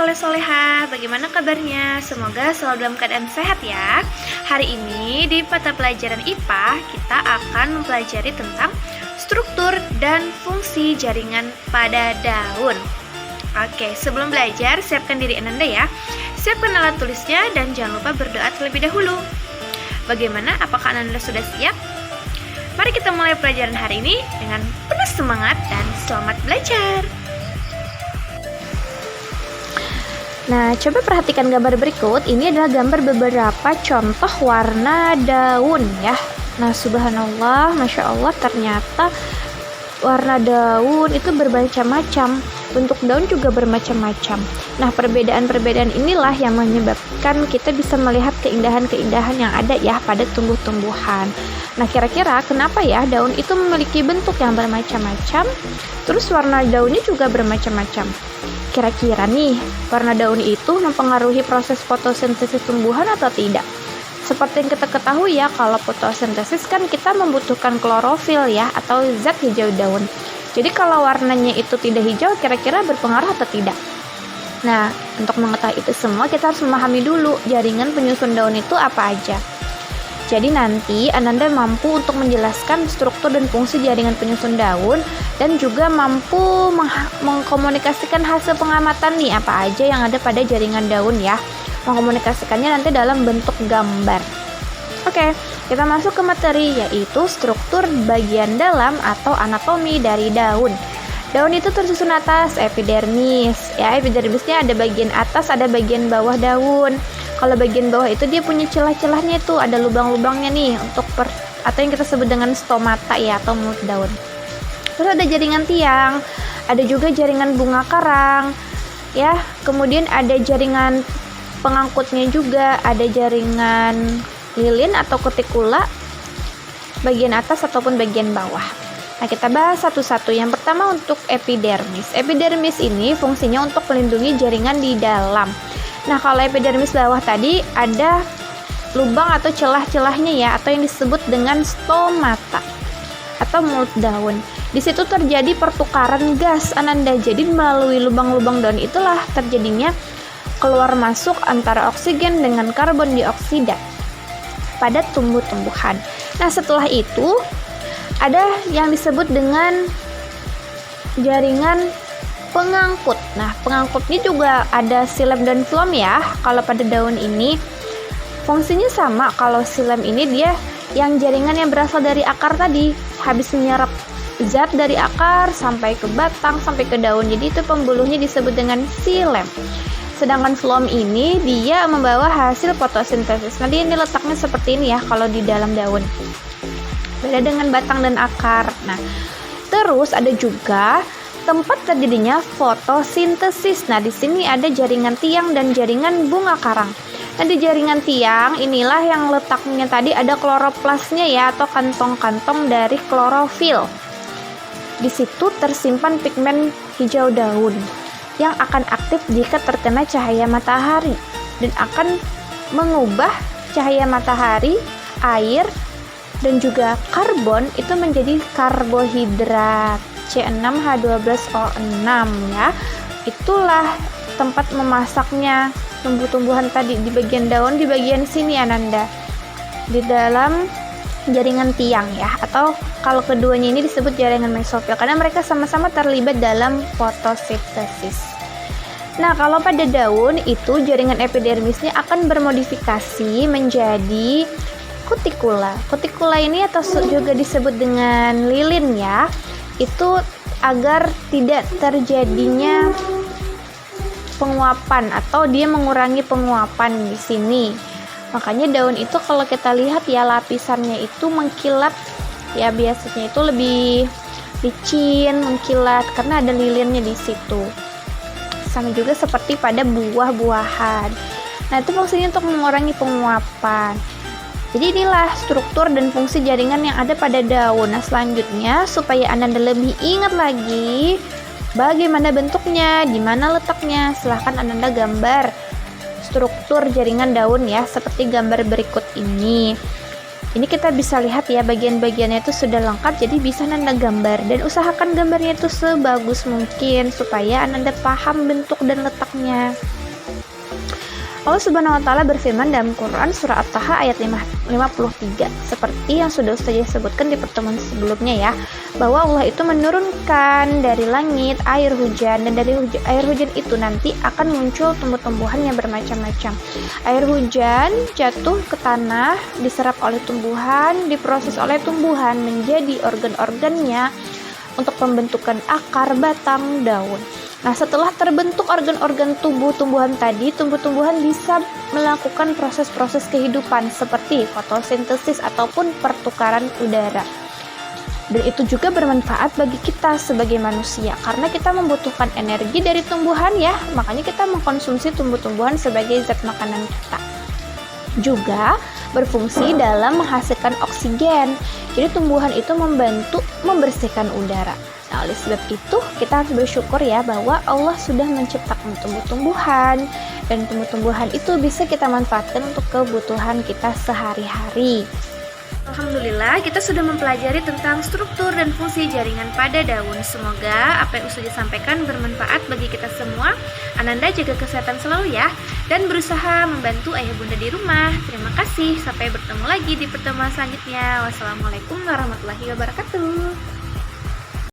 soleh-soleha, bagaimana kabarnya? Semoga selalu dalam keadaan sehat ya. Hari ini di mata pelajaran IPA kita akan mempelajari tentang struktur dan fungsi jaringan pada daun. Oke, sebelum belajar siapkan diri Ananda ya. Siapkan alat tulisnya dan jangan lupa berdoa terlebih dahulu. Bagaimana? Apakah Ananda sudah siap? Mari kita mulai pelajaran hari ini dengan penuh semangat dan selamat belajar. Nah, coba perhatikan gambar berikut. Ini adalah gambar beberapa contoh warna daun ya. Nah, subhanallah, masya Allah, ternyata warna daun itu bermacam-macam. Bentuk daun juga bermacam-macam. Nah, perbedaan-perbedaan inilah yang menyebabkan kita bisa melihat keindahan-keindahan yang ada ya pada tumbuh-tumbuhan. Nah, kira-kira kenapa ya daun itu memiliki bentuk yang bermacam-macam? Terus warna daunnya juga bermacam-macam. Kira-kira nih, warna daun itu mempengaruhi proses fotosintesis tumbuhan atau tidak? Seperti yang kita ketahui ya, kalau fotosintesis kan kita membutuhkan klorofil ya, atau zat hijau daun. Jadi kalau warnanya itu tidak hijau, kira-kira berpengaruh atau tidak? Nah, untuk mengetahui itu semua, kita harus memahami dulu jaringan penyusun daun itu apa aja. Jadi nanti Ananda mampu untuk menjelaskan struktur dan fungsi jaringan penyusun daun dan juga mampu mengkomunikasikan hasil pengamatan nih apa aja yang ada pada jaringan daun ya. Mengkomunikasikannya nanti dalam bentuk gambar. Oke, kita masuk ke materi yaitu struktur bagian dalam atau anatomi dari daun. Daun itu tersusun atas epidermis. Ya, epidermisnya ada bagian atas, ada bagian bawah daun. Kalau bagian bawah itu dia punya celah-celahnya itu, ada lubang-lubangnya nih untuk atau yang kita sebut dengan stomata ya atau mulut daun. Terus ada jaringan tiang, ada juga jaringan bunga karang. Ya, kemudian ada jaringan pengangkutnya juga, ada jaringan lilin atau kutikula bagian atas ataupun bagian bawah. Nah, kita bahas satu-satu. Yang pertama untuk epidermis. Epidermis ini fungsinya untuk melindungi jaringan di dalam. Nah, kalau epidermis bawah tadi ada lubang atau celah-celahnya ya, atau yang disebut dengan stomata atau mulut daun. Di situ terjadi pertukaran gas Ananda. Jadi melalui lubang-lubang daun itulah terjadinya keluar masuk antara oksigen dengan karbon dioksida pada tumbuh-tumbuhan. Nah, setelah itu ada yang disebut dengan jaringan pengangkut. Nah, pengangkutnya juga ada xilem dan floem ya. Kalau pada daun ini fungsinya sama. Kalau xilem ini dia yang jaringan yang berasal dari akar tadi, habis menyerap zat dari akar sampai ke batang sampai ke daun. Jadi itu pembuluhnya disebut dengan xilem. Sedangkan floem ini dia membawa hasil fotosintesis. Nanti ini letaknya seperti ini ya kalau di dalam daun. Beda dengan batang dan akar. Nah, terus ada juga tempat terjadinya fotosintesis. Nah, di sini ada jaringan tiang dan jaringan bunga karang. Nah, di jaringan tiang inilah yang letaknya tadi ada kloroplasnya ya atau kantong-kantong dari klorofil. Di situ tersimpan pigmen hijau daun yang akan aktif jika terkena cahaya matahari dan akan mengubah cahaya matahari, air, dan juga karbon itu menjadi karbohidrat C6H12O6 ya. Itulah tempat memasaknya tumbuh-tumbuhan tadi di bagian daun, di bagian sini Ananda, di dalam jaringan tiang ya, atau kalau keduanya ini disebut jaringan mesofil karena mereka sama-sama terlibat dalam fotosintesis. Nah, kalau pada daun itu jaringan epidermisnya akan bermodifikasi menjadi kutikula. Kutikula ini atau juga disebut dengan lilin ya. Itu agar tidak terjadinya penguapan atau dia mengurangi penguapan di sini. Makanya daun itu kalau kita lihat ya lapisannya itu mengkilat ya, biasanya itu lebih licin, mengkilat karena ada lilinnya di situ. Sama juga seperti pada buah-buahan. Nah, itu fungsinya untuk mengurangi penguapan. Jadi inilah struktur dan fungsi jaringan yang ada pada daun. Nah, selanjutnya supaya Anda lebih ingat lagi bagaimana bentuknya, di mana letaknya, silahkan Anda gambar struktur jaringan daun ya, seperti gambar berikut ini. Ini kita bisa lihat ya, bagian-bagiannya itu sudah lengkap, jadi bisa Ananda gambar, dan usahakan gambarnya itu sebagus mungkin supaya Ananda paham bentuk dan letaknya. Allah Subhanahu wa taala berfirman dalam Quran surah At-Taha ayat 53, seperti yang sudah Ustazah sebutkan di pertemuan sebelumnya ya, bahwa Allah itu menurunkan dari langit air hujan, dan dari air hujan itu nanti akan muncul tumbuh-tumbuhan yang bermacam-macam. Air hujan jatuh ke tanah, diserap oleh tumbuhan, diproses oleh tumbuhan menjadi organ-organnya untuk pembentukan akar, batang, daun. Nah, setelah terbentuk organ-organ tubuh tumbuhan tadi, tumbuh-tumbuhan bisa melakukan proses-proses kehidupan seperti fotosintesis ataupun pertukaran udara. Dan itu juga bermanfaat bagi kita sebagai manusia, karena kita membutuhkan energi dari tumbuhan ya, makanya kita mengkonsumsi tumbuh-tumbuhan sebagai zat makanan kita. Juga berfungsi dalam menghasilkan oksigen, jadi tumbuhan itu membantu membersihkan udara. Nah, oleh sebab itu kita harus bersyukur ya bahwa Allah sudah menciptakan tumbuh-tumbuhan, dan tumbuh-tumbuhan itu bisa kita manfaatkan untuk kebutuhan kita sehari-hari. Alhamdulillah, kita sudah mempelajari tentang struktur dan fungsi jaringan pada daun. Semoga apa yang Ustazah sampaikan bermanfaat bagi kita semua. Ananda jaga kesehatan selalu ya, dan berusaha membantu ayah bunda di rumah. Terima kasih, sampai bertemu lagi di pertemuan selanjutnya. Wassalamualaikum warahmatullahi wabarakatuh.